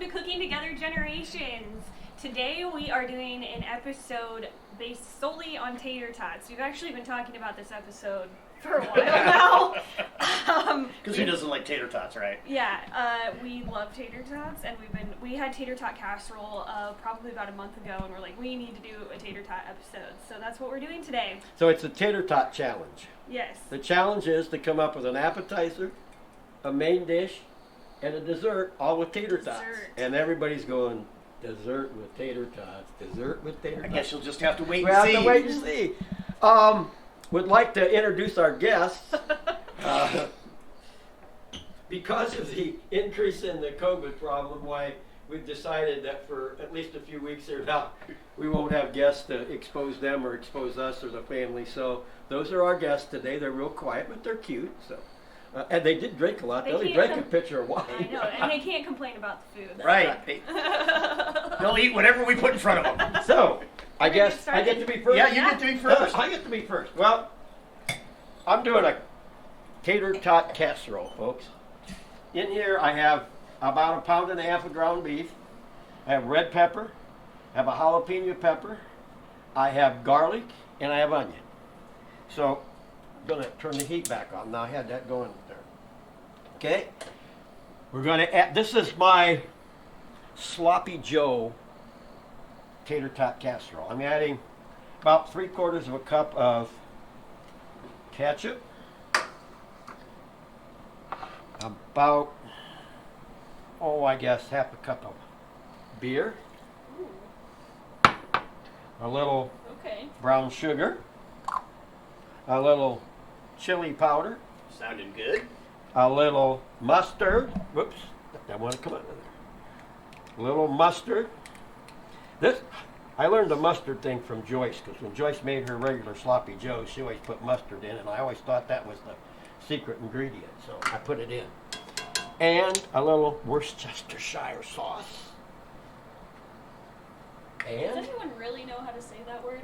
to Cooking Together Generations. Today we are doing an episode based solely on tater tots. We've actually been talking about this episode for a while now. Because who doesn't like tater tots, right? Yeah, we love tater tots, and we had tater tot casserole probably about a month ago, and we're like, we need to do a tater tot episode. So that's what we're doing today. So it's a tater tot challenge. Yes. The challenge is to come up with an appetizer, a main dish, and a dessert, all with tater tots. And everybody's going, dessert with tater tots, dessert with tater tots. I guess you'll just have to wait and see. We have to wait and see. Would like to introduce our guests. Because of the increase in the COVID problem, why we've decided that for at least a few weeks here now, we won't have guests to expose them or expose us or the family. So those are our guests today. They're real quiet, but they're cute. So, and they did drink a lot. They only drank a pitcher of wine. I know, and they can't complain about the food. Right. They'll eat whatever we put in front of them. So, I guess I get to be first. Yeah, you get to be first. I get to be first. Well, I'm doing a tater tot casserole, folks. In here, I have about 1.5 pounds of ground beef. I have red pepper. I have a jalapeno pepper. I have garlic, and I have onion. So, I'm going to turn the heat back on. Now, I had that going there. Okay? We're going to add, this is my Sloppy Joe tater tot casserole. I'm adding about 3/4 cup of ketchup, about, I guess 1/2 cup of beer, a little brown sugar, a little chili powder, Sounding good. a little mustard. Whoops, that want to come out of there. A little mustard. This, I learned the mustard thing from Joyce, because when Joyce made her regular sloppy joes, she always put mustard in, and I always thought that was the secret ingredient, so I put it in. And a little Worcestershire sauce. And Does anyone really know how to say that word?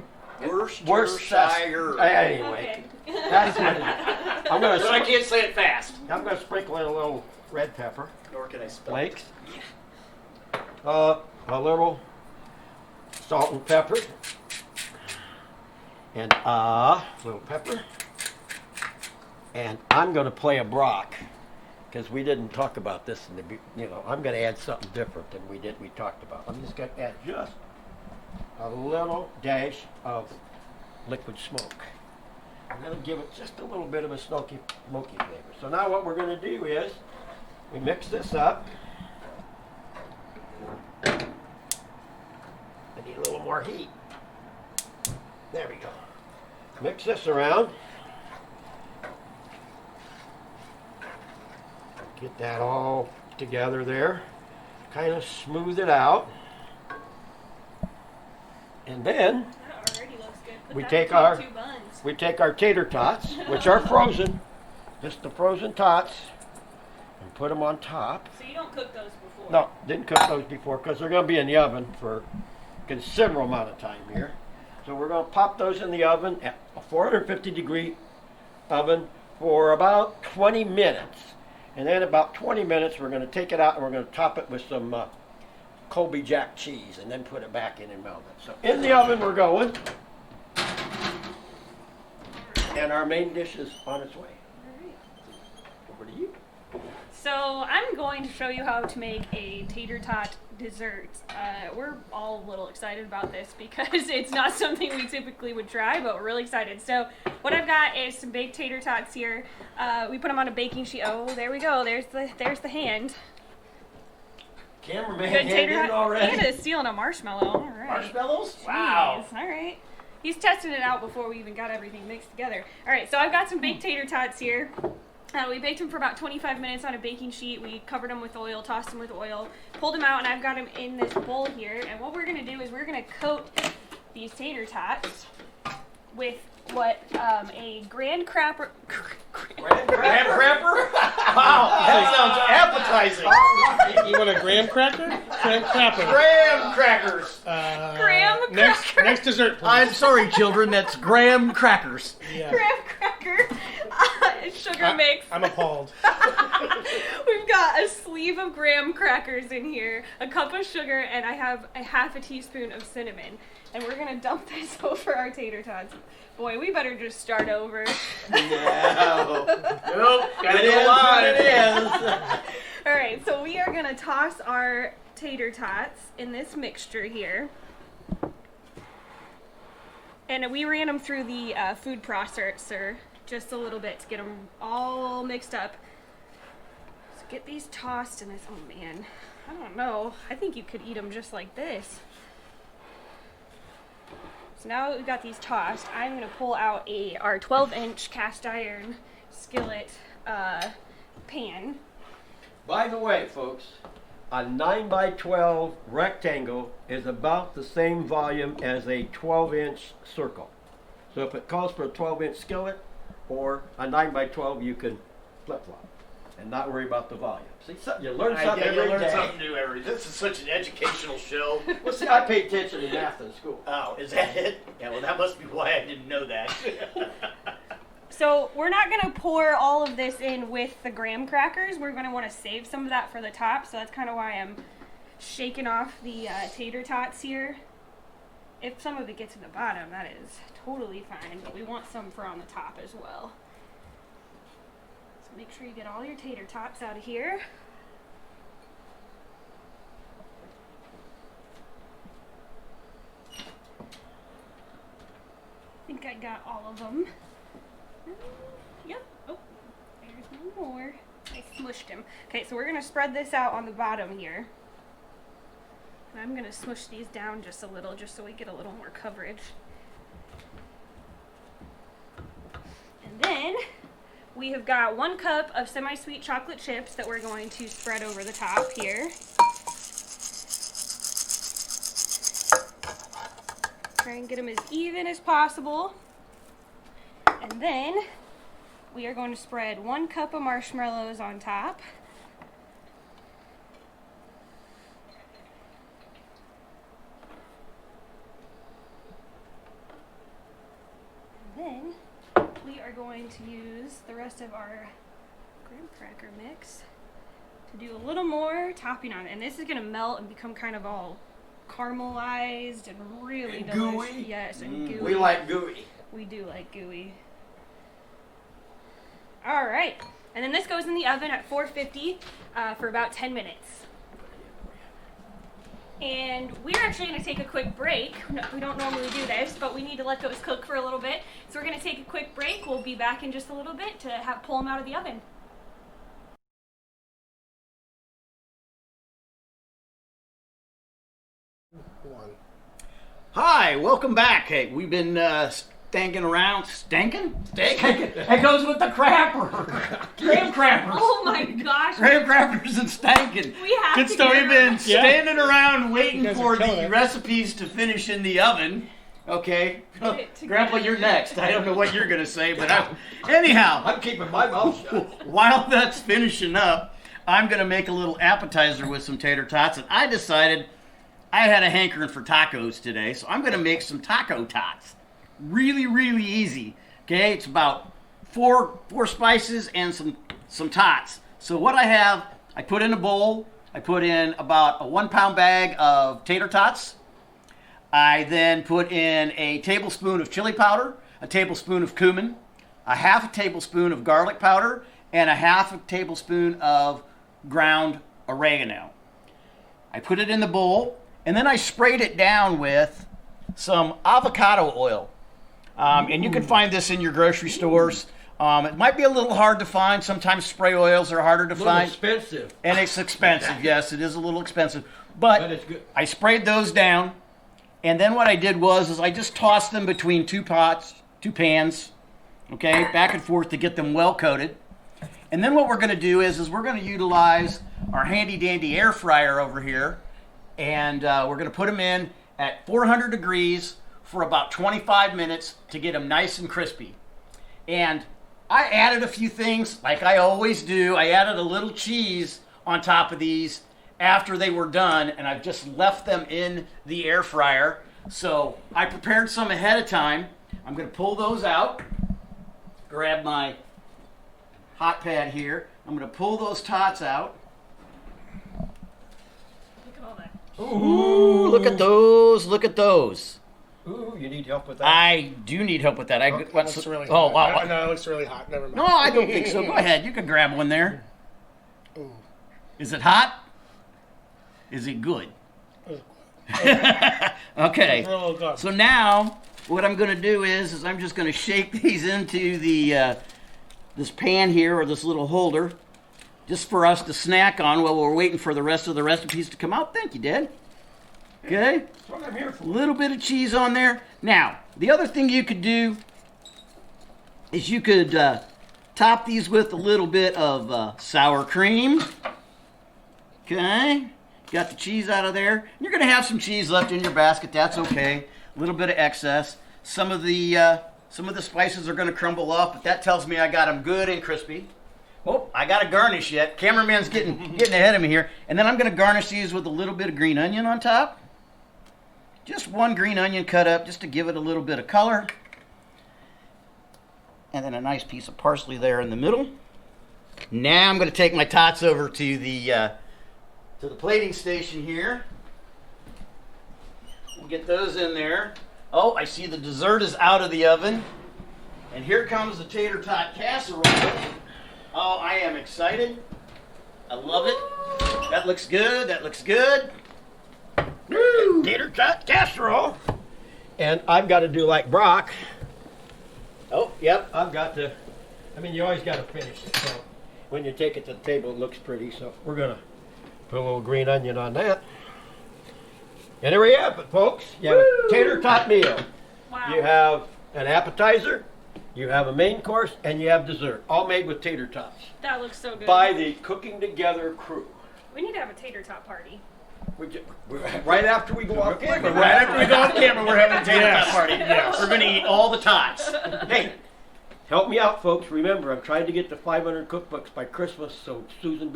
Worcestershire. Anyway, that's what it is. I'm gonna. But I can't say it fast. I'm gonna sprinkle in a little red pepper Nor can I spell flakes. A little salt and pepper, and a little pepper. And I'm going to play a Brock, because we didn't talk about this in the, I'm going to add something different than we talked about. I'm just going to add just a little dash of liquid smoke. I'm going to give it just a little bit of a smoky flavor. So now what we're going to do is we mix this up. I need a little more heat. There we go. Mix this around. Get that all together there. Kind of smooth it out. And then That already looks good. we take our tater tots, which are frozen, just the frozen tots, and put them on top. So you don't cook those before? No, didn't cook those before because they're going to be in the oven for a considerable amount of time here. So we're going to pop those in the oven at a 450 degree oven for about 20 minutes. And then about 20 minutes we're going to take it out and we're going to top it with some Colby Jack cheese and then put it back in and melt it. So in the oven we're going. And our main dish is on its way. All right. Over to you. So I'm going to show you how to make a tater tot dessert. We're all a little excited about this because it's not something we typically would try, but we're really excited. So what I've got is some baked tater tots here. We put them on a baking sheet. Oh, there we go. There's the hand. Cameraman Good tater hand in tot. already. And is sealing a marshmallow. All right. Marshmallows? Jeez. Wow. All right. He's testing it out before we even got everything mixed together. All right, so I've got some baked tater tots here. We baked them for about 25 minutes on a baking sheet. We covered them with oil, tossed them with oil, pulled them out, and I've got them in this bowl here. And what we're going to do is we're going to coat these tater tots with what a graham cracker. Graham crapper? Wow, that sounds appetizing. You want a graham cracker? Graham cracker. Graham crackers. Graham cracker. Next dessert, please. I'm sorry, children. That's graham crackers. Yeah. Graham cracker. Sugar mix. I'm appalled. We've got a sleeve of graham crackers in here, a cup of sugar, and I have a half a teaspoon of cinnamon. And we're gonna dump this over our tater tots. Boy, we better just start over. No. Nope, gotta It go is what it live. is. All right, so we are gonna toss our tater tots in this mixture here. And we ran them through the food processor just a little bit to get them all mixed up. So get these tossed in this. Oh man, I don't know. I think you could eat them just like this. So now that we've got these tossed, I'm gonna pull out our 12-inch cast iron skillet pan. By the way, folks, a 9x12 rectangle is about the same volume as a 12-inch circle. So if it calls for a 12-inch skillet or a 9x12, you can flip-flop and not worry about the volume. See, you learn something You every learn day. something new every day. This is such an educational show. Well, see, I pay attention in math in school. Oh, is that it? Yeah, well, that must be why I didn't know that. So we're not gonna pour all of this in with the graham crackers. We're gonna wanna save some of that for the top. So that's kind of why I'm shaking off the tater tots here. If some of it gets in the bottom, that is totally fine, but we want some for on the top as well. So make sure you get all your tater tots out of here. I think I got all of them. Yep. Oh, there's one more. I smushed him. Okay, so we're gonna spread this out on the bottom here. And I'm gonna smush these down just a little, just so we get a little more coverage. And then we have got 1 cup of semi-sweet chocolate chips that we're going to spread over the top here. Try and get them as even as possible. And then we are going to spread 1 cup of marshmallows on top. And then we are going to use the rest of our graham cracker mix to do a little more topping on it. And this is going to melt and become kind of all caramelized and really And delicious. gooey? Yes, and gooey. We like gooey. We do like gooey. All right, and then this goes in the oven at 450 for about 10 minutes. And we're actually going to take a quick break. We don't normally do this, but we need to let those cook for a little bit. So we're going to take a quick break. We'll be back in just a little bit to pull them out of the oven. Hi, welcome back. Hey, we've been stanking around. Stanking? That goes with the crapper. Graham crackers. Oh my gosh. Graham crackers and stanking. We have Good to stuff. get We've been around. standing around You waiting guys for are killing the it. recipes to finish in the oven. Okay. Get it together. Grandpa, you're next. I don't know what you're going to say, but anyhow. I'm keeping my mouth shut. While that's finishing up, I'm going to make a little appetizer with some tater tots. And I decided I had a hankering for tacos today, so I'm going to make some taco tots. Really, really easy. Okay, it's about four spices and some tots. So what I have, I put in a bowl. I put in about a 1 pound bag of tater tots. I then put in a tablespoon of chili powder, a tablespoon of cumin, a half a tablespoon of garlic powder, and a half a tablespoon of ground oregano. I put it in the bowl, and then I sprayed it down with some avocado oil. And you can find this in your grocery stores. It might be a little hard to find. Sometimes spray oils are harder to A little find. expensive. And it's expensive. Yes, it is a little expensive. But But it's good. I sprayed those down. And then what I did was I just tossed them between two pans, okay, back and forth to get them well coated. And then what we're going to do is we're going to utilize our handy dandy air fryer over here, and we're going to put them in at 400 degrees for about 25 minutes to get them nice and crispy. And I added a few things like I always do. I added a little cheese on top of these after they were done, and I've just left them in the air fryer. So I prepared some ahead of time. I'm going to pull those out, grab my hot pad here. I'm going to pull those tots out. Ooh, look at those. Look at those. Ooh, you need help with that? I do need help with that. It looks really oh, hot. wow. No, it looks really hot. Never mind. No, I don't think so. Go ahead. You can grab one there. Ooh. Is it hot? Is it good? Ooh. Okay. Oh, God. So now, what I'm going to do is I'm just going to shake these into the this pan here, or this little holder, just for us to snack on while we're waiting for the rest of the recipes to come out. Thank you, Dad. Okay. That's what I'm here for. A little bit of cheese on there. Now, the other thing you could do is you could top these with a little bit of sour cream. Okay. Got the cheese out of there. You're going to have some cheese left in your basket. That's okay. A little bit of excess. Some of the spices are going to crumble off, but that tells me I got them good and crispy. Oh, I got to garnish yet. Cameraman's getting ahead of me here. And then I'm going to garnish these with a little bit of green onion on top. Just one green onion cut up just to give it a little bit of color. And then a nice piece of parsley there in the middle. Now I'm going to take my tots over to the plating station here. We'll get those in there. Oh, I see the dessert is out of the oven. And here comes the tater tot casserole. Oh, I am excited. I love it. That looks good. That looks good. Woo! Tater tot casserole. And I've got to do like Brock. Oh, yep. I've got to, you always got to finish it. So when you take it to the table, it looks pretty. So we're going to put a little green onion on that. And there we have it, folks. You have a tater tot meal. Wow. You have an appetizer, you have a main course, and you have dessert. All made with tater tots. That looks so good. By the Cooking Together crew. We need to have a tater tot party. Right after we go off camera. Right after we go on camera, we're having a tater Yes. tot party. Yes. We're going to eat all the tots. Hey, help me out, folks. Remember, I'm trying to get to 500 cookbooks by Christmas, so Susan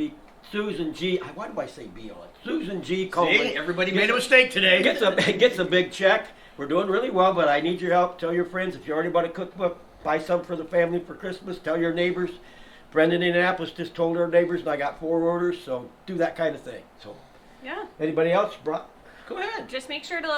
G. Why do I say B on it? Susan G. Colby. See, everybody made a mistake today. Gets a big check. We're doing really well, but I need your help. Tell your friends. If you already bought a cookbook, buy some for the family for Christmas. Tell your neighbors. Brenda in Indianapolis just told her neighbors, and I got 4 orders, so do that kind of thing. So, Yeah. anybody else? Go ahead. Just make sure to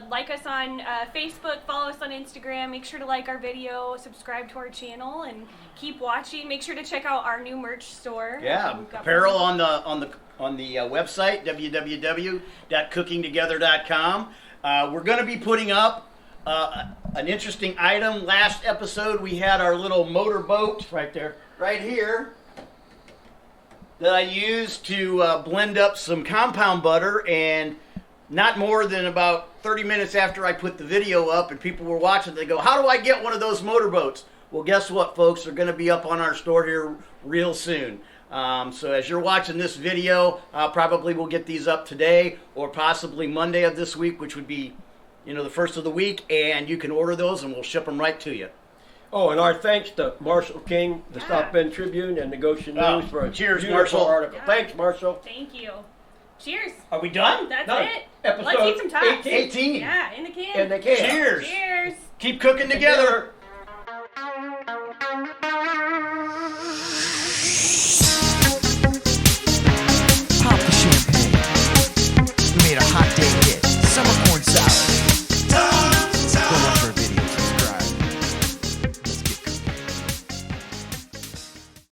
like us on Facebook, follow us on Instagram, make sure to like our video, subscribe to our channel, and keep watching. Make sure to check out our new merch store. Yeah, We've got apparel on the website, www.cookingtogether.com. We're going to be putting up an interesting item. Last episode, we had our little motor boat Right there. right here that I used to blend up some compound butter, and not more than about 30 minutes after I put the video up and people were watching, they go, how do I get one of those motorboats? Well, guess what, folks? They're going to be up on our store here real soon. So as you're watching this video, probably we'll get these up today or possibly Monday of this week, which would be, the first of the week, and you can order those and we'll ship them right to you. Oh, and our thanks to Marshall King, the South Bend Tribune, and the Goshen News for a cheers, beautiful Marshall. article. Yeah. Thanks, Marshall. Thank you. Cheers. Are we done? That's Done. it. Episode Let's eat some tots. 18. 18. Yeah, in the can. And they can. Cheers. Cheers. Keep cooking together.